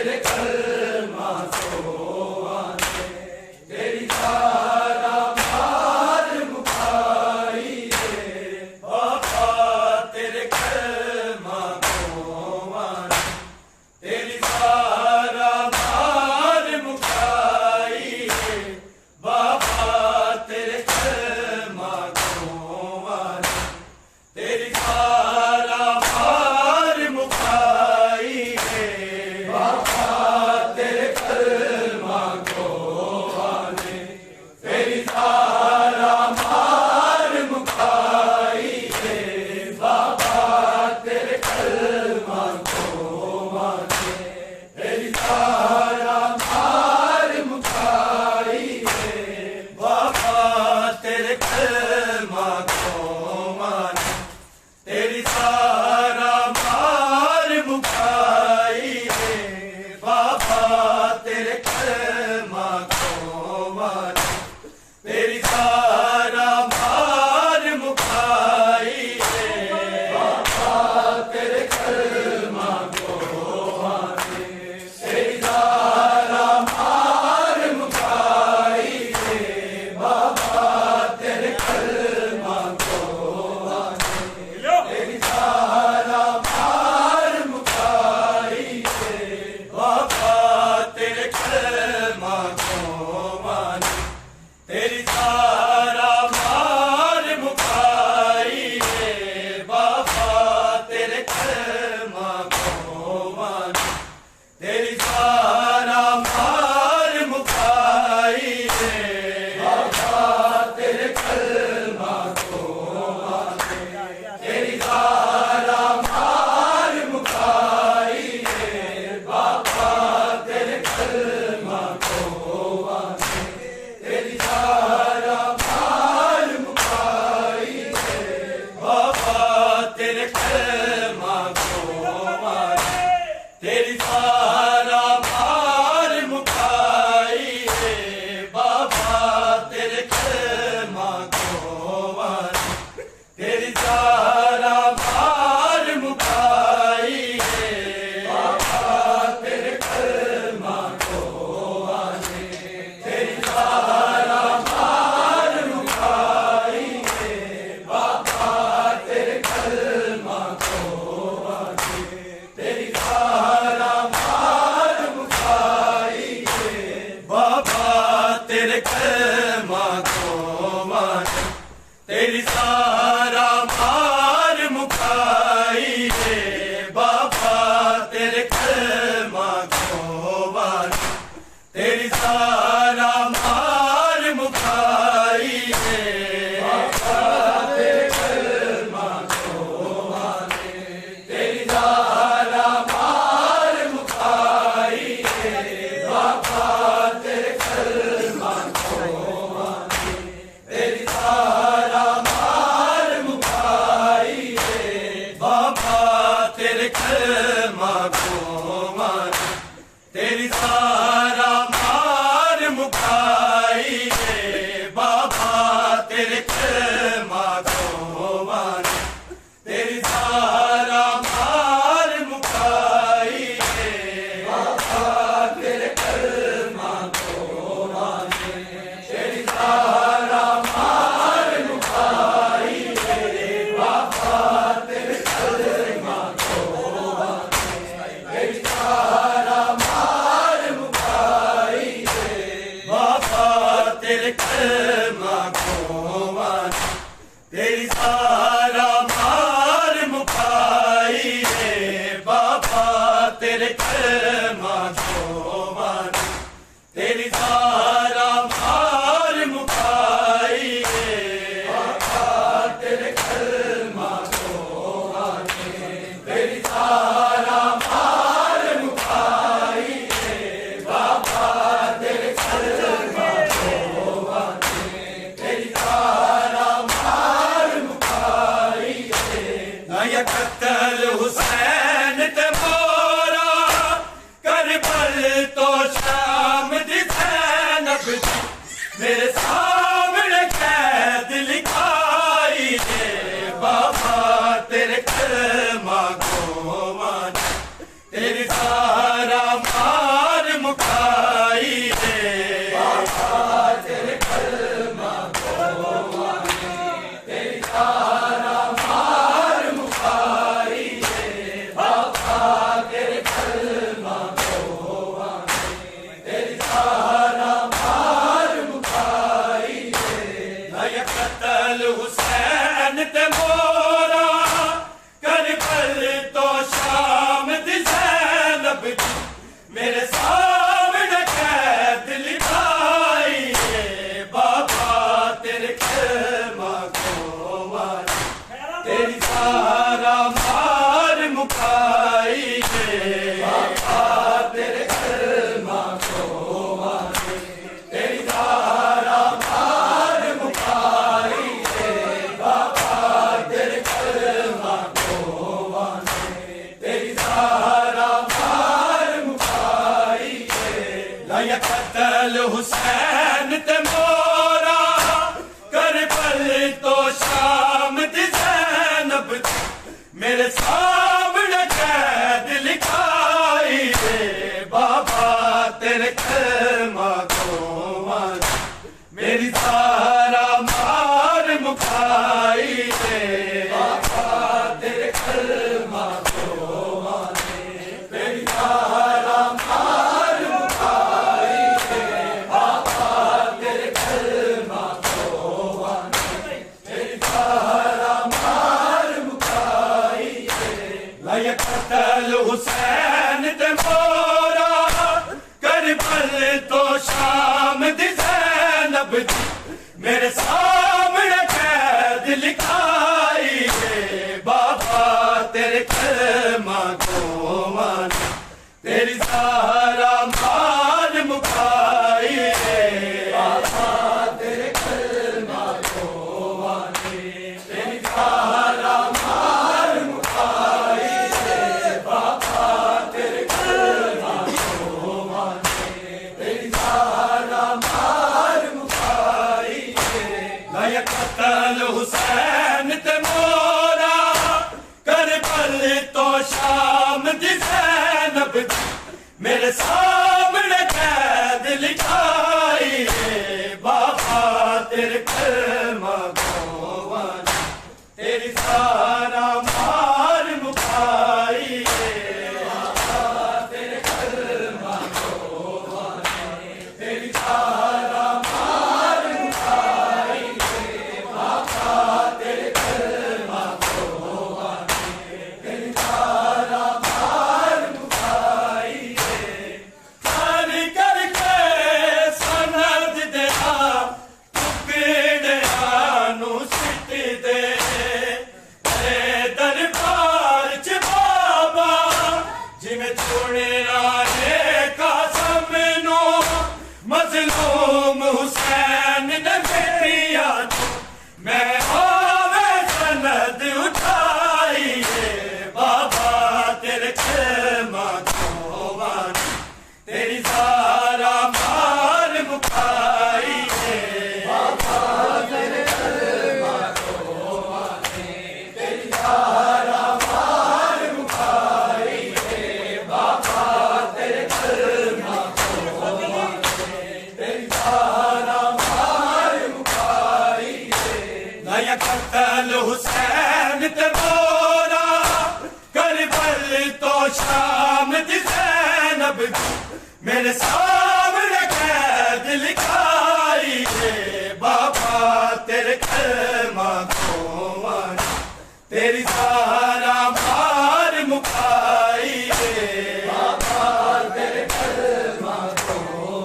तेरे तेरी सारा मार मुखाई है बाबा तेरे कलमा को माने तेरी सारा मार मुखाई है बाबा तेरे कलमा को माने तेरी सारा मार मुखाई है बाबा तेरे कलमा को माने तेरी सारा मार मुखाई है बाबा तेरे कलमा को माने तेरी सारा मार मुखाई है बाबा तेरे कलमा को माने तेरी सारा मार मुखाई है बाबा तेरे कलमा को माने तेरी सारा मार मुखाई है बाबा तेरे कलमा को माने तेरी सारा मार मुखाई है बाबा तेरे कलमा को माने तेरी सारा मार मुखाई है बाबा तेरे कलमा को माने तेरी सारा मार मुखाई है बाबा तेरे कलमा को माने तेरी सारा मार मुखाई है नया कत्ल हुसैन ते मोरा करबल तो शाम दी ज़ैनब दी मेरे सामने कैद लिखाई है बाबा तेरे कलमा को माने तेरी सारा मार मुखाई है बाबा तेरे कलमा को माने तेरी सारा मार मुखाई है बाबा तेरे कलमा को माने तेरी सारा मार मुखाई है नया कत्ल हुसैन ते मोरा करबल तो शाम दी ज़ैनब दी मेरे सामने कैद लिखाई है बाबा तेरे कलमा को माने तेरी सारा मार मुखाई है बाबा तेरे कलमा को माने तेरी सारा मार मुखाई है बाबा तेरे कलमा को माने तेरी सारा मार मुखाई है नया कत्ल हुसैन ते मोरा करबल तो शाम दी ज़ैनब दी मेरे सामने कैद लिखाई है बाबा तेरे कलमा को माने मेरी सारा मार मुखाई है बाबा तेरे कलमा को माने तेरी सारा मार मुखाई है बाबा तेरे कलमा को माने तेरी सारा मार मुखाई है नया कत्ल हुसैन ते मोरा करबल तो शाम दी ज़ैनब दी मेरे सामने कैद लिखाई है बाबा तेरे कलमा को माने तेरी सारा मार मुखाई है बाबा तेरे कलमा को माने तेरी सारा मार मुखाई है बाबा तेरे कलमा को माने तेरी सारा मार मुखाई है नया कत्ल हुसैन ते मोरा करबल तो शाम दी ज़ैनब दी मेरे चुनिया ने कासम नो मजलूम हुसैन ने मेरिया मैं होवे सनद उठाई बाबा तेरे कलमा तो वानी तेरी सारा मार मुकाई बाबा तेरे कलमा तो वानी तेरी सारा मार मुकाई बाबा तेरे कलमा तो वानी तेरी सारा मार मुकाई नया कत्ल हुसैन ते मोरा करबल तो शाम दी ज़ैनब मेरे सामने कैद लिखाई बाबा तेरे कलमा को वानी तेरी सारा मार मुकाई बाबा तेरे कलमा को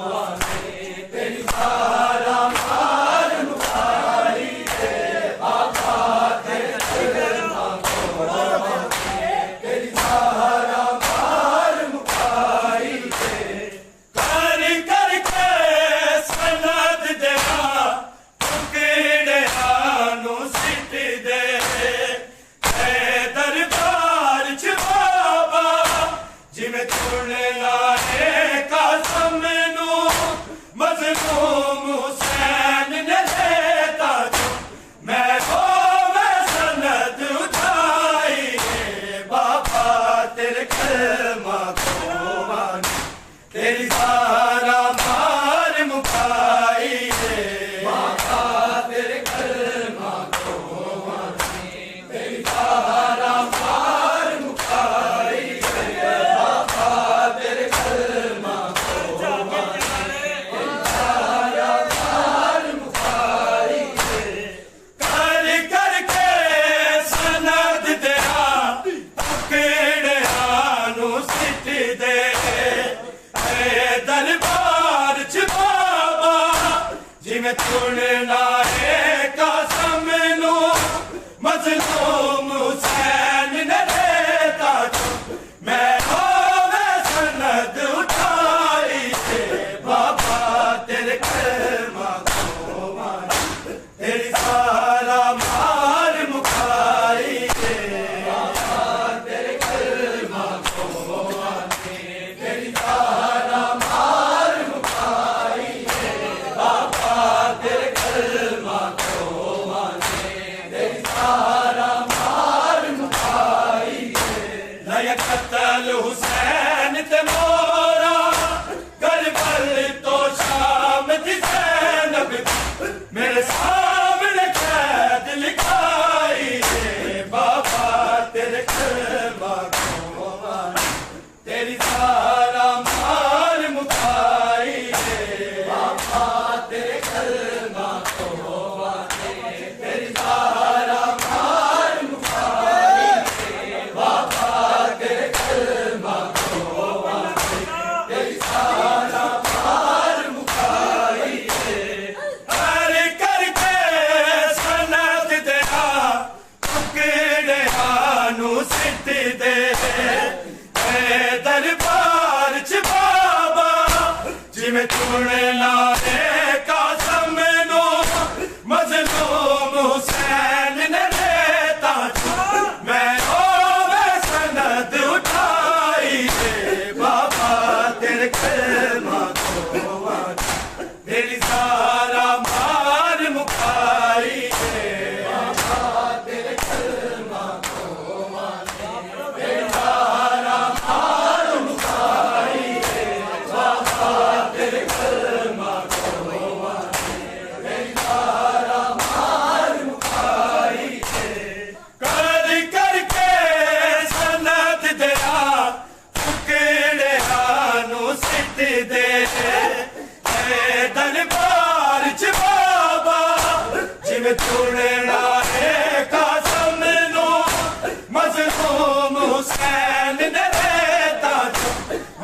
वानी तेरी सारा मार मुकाई बाबा तेरे कलमा को वानी तेरी सारा मार मुकाई कर करके सनद देना टुकड़े आनू सिट दे दरबार च बाबा जिमें चुनना है कासम नू मजलूम हुसैन ने लेता मैं होवे सनद उठाई बाबा तेरे कलमा को वानी तेरी सारा मार मुकाई बाबा तेरे कलमा को वानी तेरी सारा मार मुकाई बाबा तेरे कलमा को वानी तेरी सारा मार मुकाई कर करके सनद दिया टुकड़े आनू सिट दे दरबार च बाबा जिमें चुनना है कासम नू मजलूम हुसैन ने लेता मैं होवे सनद उठाई बाबा तेरे कलमा को वानी तेरी सारा मार मुकाई बाबा तेरे कलमा को वानी तेरी सारा मार मुकाई बाबा तेरे कलमा को वानी तेरी सारा मार मुकाई नया कत्ल हुसैन ते मोरा करबल तो शाम दी ज़ैनब मेरे सामने कैद लिखाई बाबा तेरे कलमा को वानी तेरी सारा मार मुकाई बाबा तेरे कलमा को वानी तेरी सारा मार मुकाई बाबा तेरे कलमा को वानी तेरी सारा मार मुकाई कर करके सनद दिया टुकड़े आनू सिट दे दरबार च बाबा जिमें चुनना है कासम नू मजलूम हुसैन ने लेता मैं होवे सनद उठाई बाबा तेरे कलमा को वानी तेरी सारा मार मुकाई बाबा तेरे कलमा को वानी तेरी सारा मार मुकाई बाबा तेरे कलमा को वानी तेरी सारा मार मुकाई कर करके सनद दिया टुकड़े आनू सिट दे दरबार च बाबा जिमें चुनना है कासम नू मजलूम हुसैन ने लेता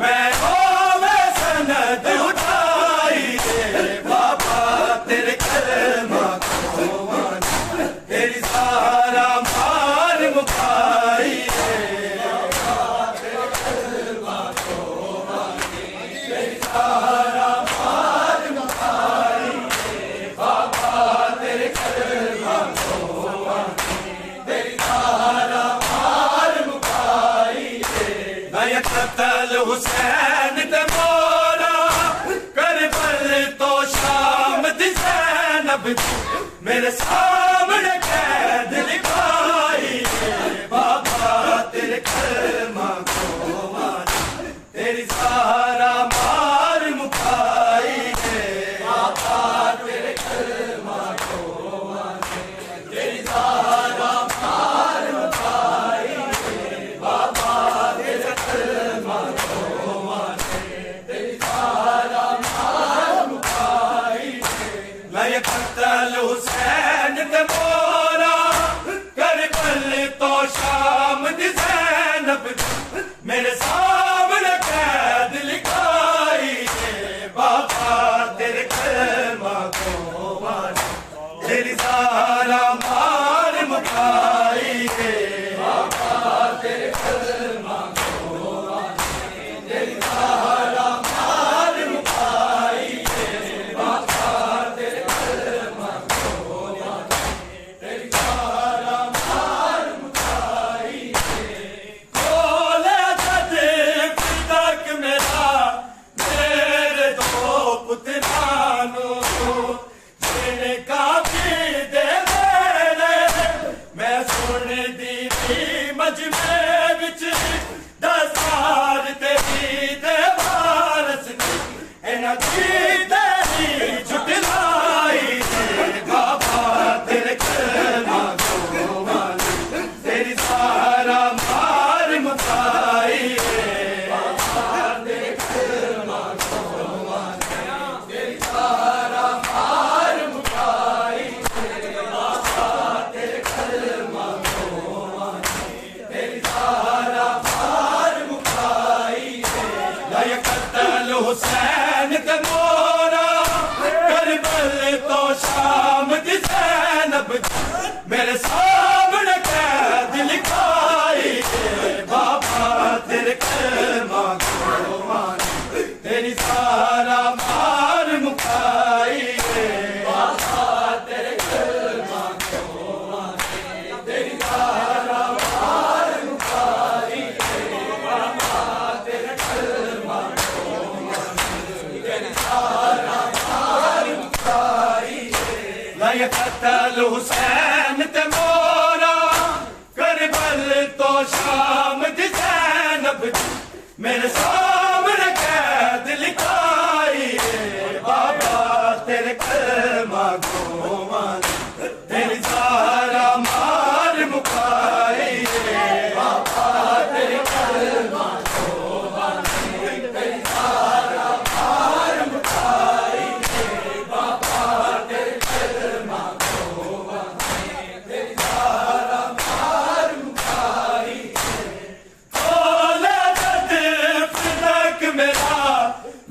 मैं होवे सनद उठाई बाबा तेरे कलमा को वानी तेरी सारा मार मुकाई बाबा तेरे कलमा को हुसैन ते मोरा करबल तो शाम दी ज़ैनब मेरे सामने कैद लिखाई बाबा तेरे कलमा को माना तेरी सारा मार मुकाई है बाबा तेरे कलमा को माना तेरी सारा मार मुकाई है बाबा तेरे कलमा को माना तेरी सारा मार मुकाई है मैं कत्ल हुसैन ते मोरा करबल तो शाम दी ज़ैनब मेरे सामने कैद लिखाई है बाबा तेरे कलमा को माना तेरी सारा मार मुकाई है बाबा तेरे कलमा को माना तेरी सारा मार मुकाई है बाबा तेरे कलमा को माना तेरी सारा मार मुकाई है खोले जद तक मेरा मेरे दो पुत्रानो जिन्हें काफी दे मेरे मैं सुन दी थी मजमे विच दसार तेरी दे वारस इन्हां दी तेरी जुटलाई है बाबा तेरे कलमा को माना तेरी सारा मार मुकाई है बाबा तेरे कलमा को माना तेरी सारा मार मुकाई है बाबा तेरे कलमा को माना तेरी सारा मार मुकाई है लाया कत्ल हुसैन ते मोरा करबल तो शाम दी ज़ैनब मेरे सामने कैद लिखाई है बाबा तेरे कलमा को माना तेरी सारा मार मुकाई है बाबा तेरे कलमा को माना तेरी सारा मार मुकाई है बाबा तेरे कलमा को माना तेरी सारा मार मुकाई है लाया कत्ल हुसैन ते मोरा करबल तो शाम दी ज़ैनब मेरे सामने कैद लिखाई है बाबा तेरे कलमा को माना तेरी सारा मार मुकाई है बाबा तेरे कलमा को माना तेरी सारा मार मुकाई है बाबा तेरे कलमा को माना तेरी सारा मार मुकाई है खोले जद तक मेरा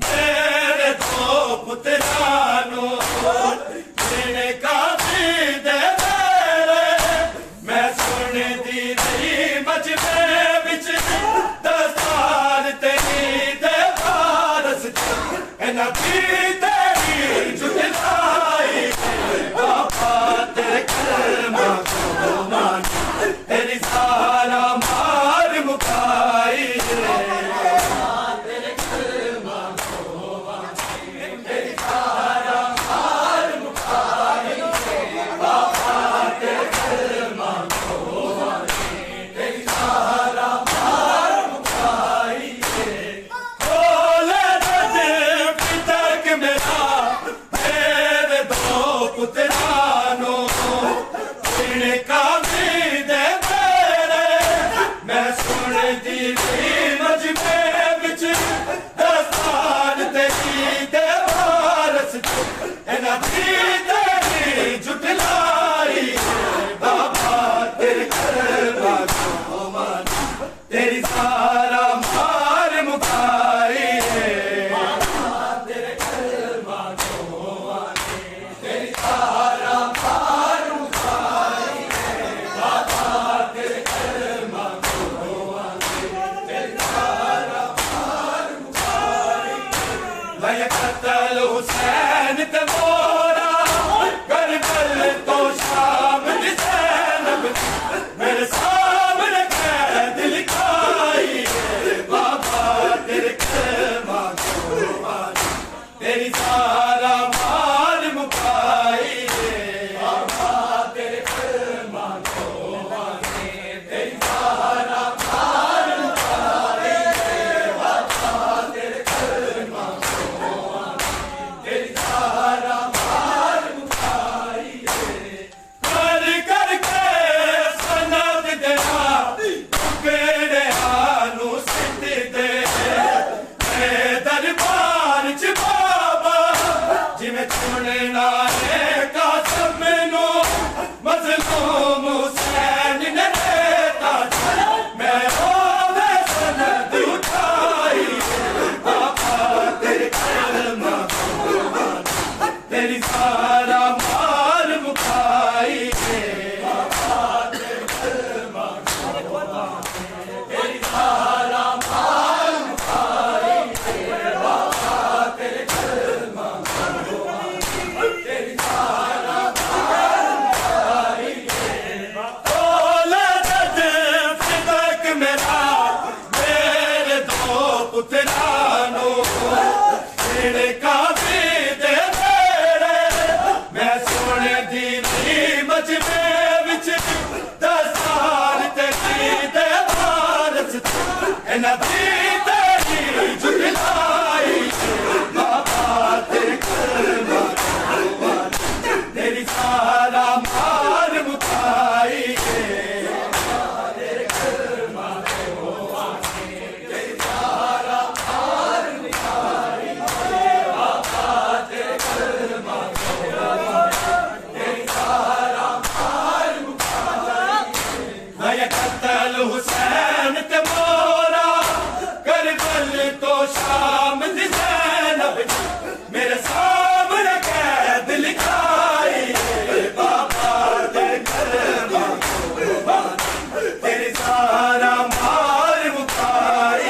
मेरे दो पुत्रानो जिन्हें काफी दे मेरे मैं सुन दी थी मजमे विच दस्तार तेरी दे वारस इन्हां दी तेरी जुटलाई है बाबा तेरे कलमा को माना तेरी सारा मार मुकाई है बाबा तेरे कलमा को माना तेरी सारा मार मुकाई है बाबा तेरे कलमा को माना तेरी सारा मार मुकाई है खोले जद तक मेरा मेरे दो पुत्रानो जिन्हें काफी दे मेरे मैं सुन दी थी मजमे विच दस्तार तेरी दे वारस इन्हां दी तेरी जुटलाई है बाबा तेरे कलमा को माना तेरी सारा मार मुकाई है बाबा तेरे कलमा को माना तेरी सारा मार मुकाई है बाबा तेरे कलमा को माना तेरी सारा मार मुकाई लाया कत्ल हुसैन ते मोरा करबल तो शाम दी ज़ैनब मेरे सामने कैद लिखाई है बाबा तेरे पुत्रानो तेरे काबे दे मेरे मैं सोने दी मजमे विच 10 साल ते दे भारत इना दी तेरी जुगलाई बाबा तेरे कलमा तेरी सारा मार मुकाई हुसैन ते मोरा करबल तो शाम दी ज़ैनब मेरे सामने कैद लिखाई बाबा तेरे कलमा तेरी सारा मार मुकाई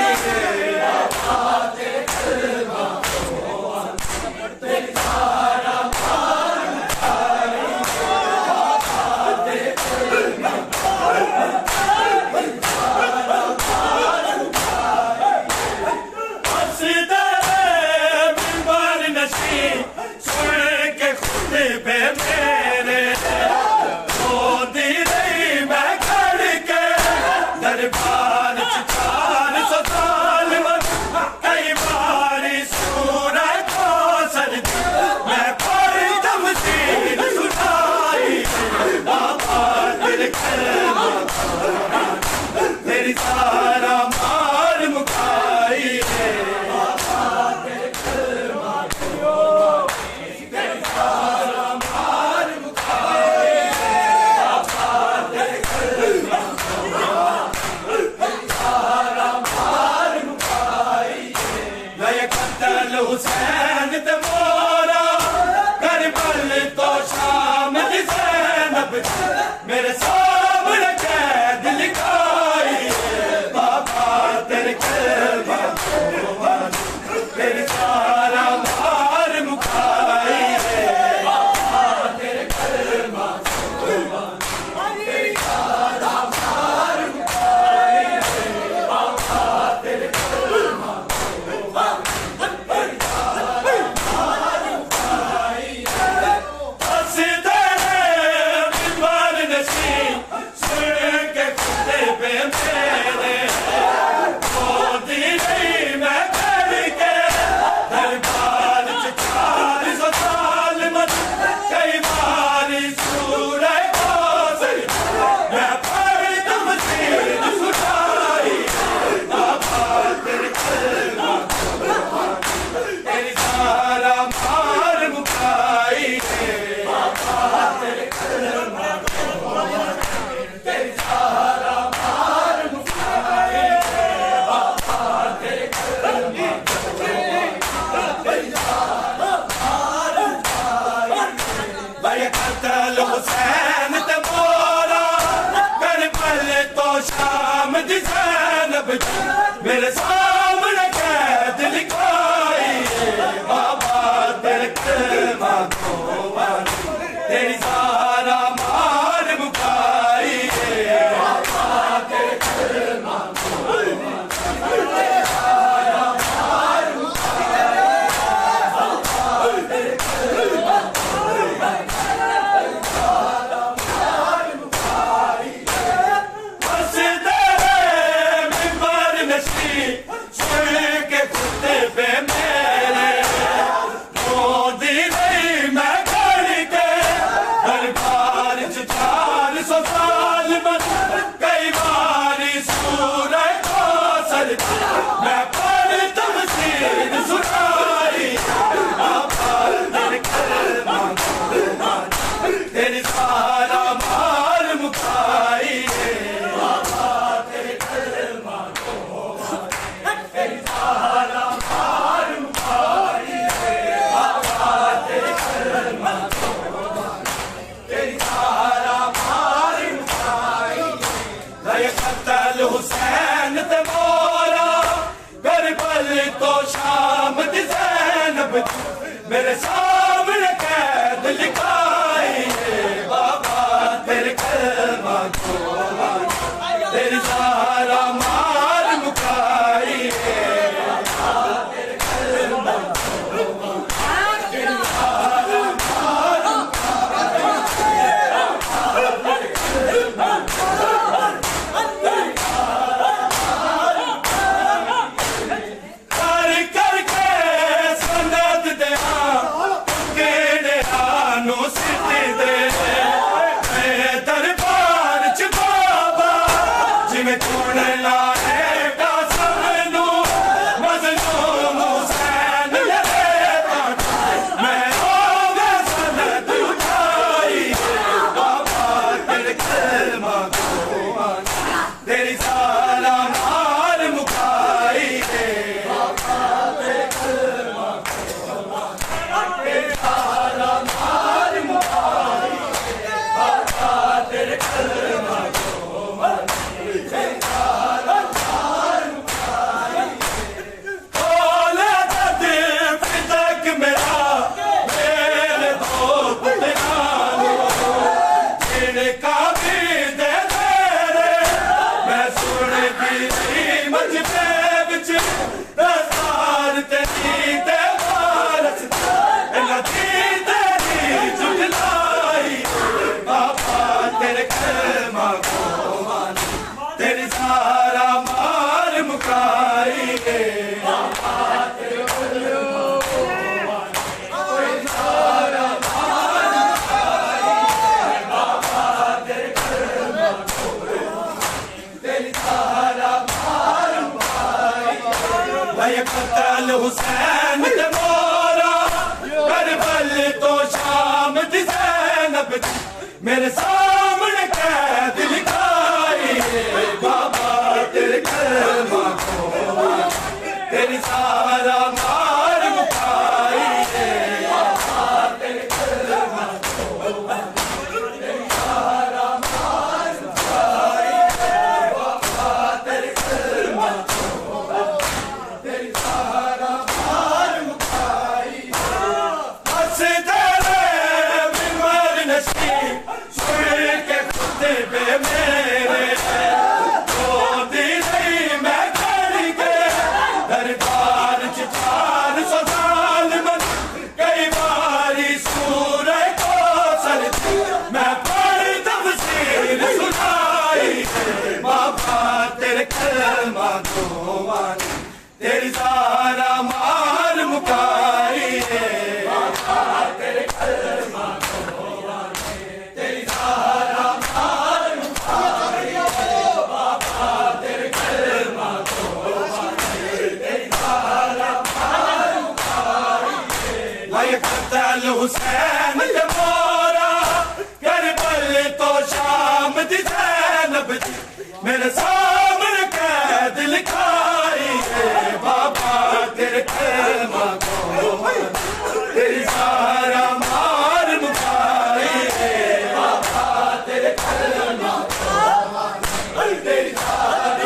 बाबा तेरे कलमा तेरी सारा मार मुकाई बाबा तेरे कलमा तेरी सारा मार मुकाई बाबा तेरे कलमा तेरी सारा मार मुकाई बाबा तेरे कलमा तेरी सारा मार मुकाई गए कत्ल हुसैन ते मोरा करबल तो शाम दी ज़ैनब मेरे सामने कैद लिखाई बाबा तेरे कलमा तेरी सारा मार मुकाई बाबा तेरे कलमा तेरी सारा मार मुकाई बाबा तेरे कलमा तेरी सारा मार मुकाई हंसदे बीमार नशी सुन के खुदे पे मेरे मोदी नहीं मैं करके दरबार च 400 साल मत कई बारी सूरह कौसर मैं पढ़दम तीर सुनाई बाबा तेरे कलमा तेरी सारा मार मुकाई बाबा तेरे कलमा तेरी सारा मार मुकाई बाबा तेरे कलमा तेरी सारा मार मुकाई भाई कत्ल हुसैन ते मोरा करबल तो शाम दी ज़ैनब मेरे सामने कैद लिखाई बाबा तेरे कलमा तेरी सारा मार मुकाई बाबा तेरे कलमा तेरी सारा मार मुकाई बाबा तेरे कलमा तेरी सारा मार मुकाई हंसदे बीमार नशी सुन के खुदे पे मेरे मोदी नहीं मैं करके दरबार च 400 साल मत कई बारी सूरह कौसर मैं पढ़दम तीर सुनाई बाबा तेरे कलमा तेरी सारा मार मुकाई बाबा तेरे कलमा तेरी सारा मार मुकाई बाबा तेरे कलमा तेरी सारा मार मुकाई गए कत्ल हुसैन ते मोरा करबल तो शाम दी ज़ैनब मेरे सामने कैद लिखाई बाबा तेरे कलमा तेरी सारा मार मुकाई हुसैन ते मोरा करबल तो शाम दी ज़ैनब मेरे सामने कैद लिखाई बाबा तेरे कलमा को तेरी सारा मार मुकाई बाबा तेरे कलमा को तेरी सारा मार मुकाई बाबा तेरे कलमा को तेरी सारा मार मुकाई बस तेरे बीमार नसीब सुन के खुतबे मेरे तो दिल मैं कर के दरबार च 400 साल मन कई बारी सूरह कौसर मैं पढ़ तफसीर सुनाई बाबा तेरे कलमा को तेरी सारा मार मुकाई बाबा तेरे कलमा को तेरी सारा मार मुकाई बाबा तेरे कलमा को तेरी सारा मार मुकाई लायक कत्ल हुसैन ते मोरा करबल तो शाम दी ज़ैनब मेरे सामने कैद लिखाई बाबा तेरे कलमा को तेरी सारा मार मुकाई बाबा तेरे कलमा को तेरी सारा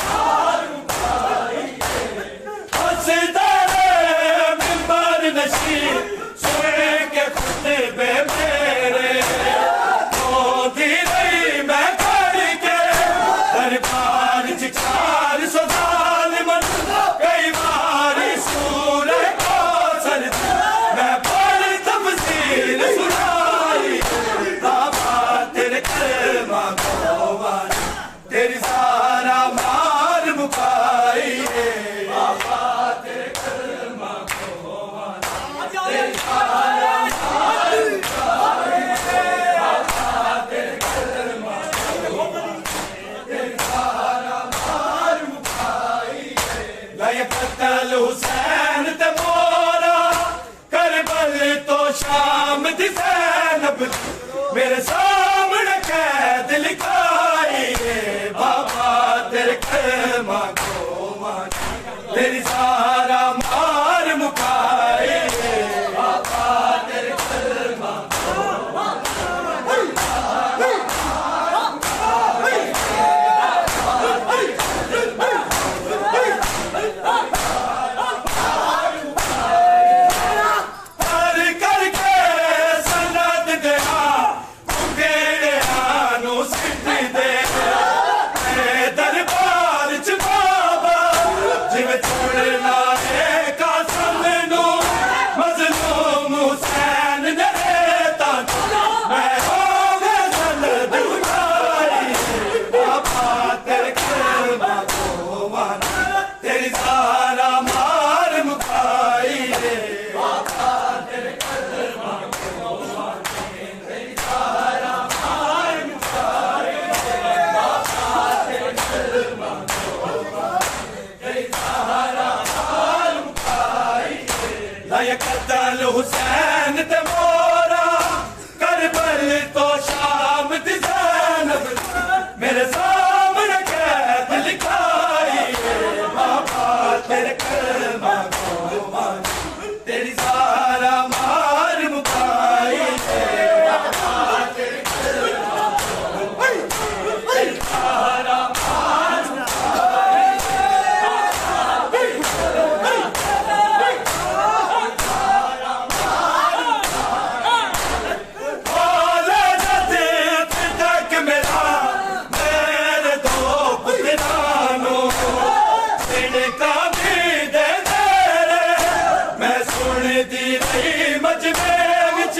मार मुकाई बस तेरे मिंबर नशीब सुन के खुतबे मेरे तो दिल मैं कर के दरबार च 400 साल मन कई बारी सूरह कौसर मैं पढ़ तफसीर सुनाई बाबा तेरे कलमा को तेरी सारा मार मुकाई बाबा तेरे कलमा को तेरी सारा मार मुकाई बाबा तेरे कलमा को तेरी सारा मार मुकाई लायक कत्ल हुसैन ते मोरा करबल तो शाम दी ज़ैनब मेरे सामने कैद लिखाई बाबा तेरे कलमा को तेरी सारा मार मुकाई बाबा तेरे कलमा को हर करके सनद देना तेरे आनू सिद्ध दे दरबार च बाबा जिवें छोड़ना है कासम नू मज़लूम हुसैन ने रेता मैं हो गया सनद उठाई बाबा तेरे कलमा को तेरी सारा मार मुकाई बाबा तेरे कलमा को तेरी सारा मार मुकाई बाबा तेरे कलमा को तेरी सारा मार मुकाई लायक कत्ल हुसैन ते मोरा करबल तो शाम दी ज़ैनब मेरे सामने कैद लिखाई बाबा तेरे कलमा को तेरी सारा मार मुकाई बाबा तेरे कलमा को तेरी सारा मार मुकाई बोले जाते तक मेरा मेरे दो पुत्रानो सिड़का भी दे तेरे मैं सुन दी रही मजमे विच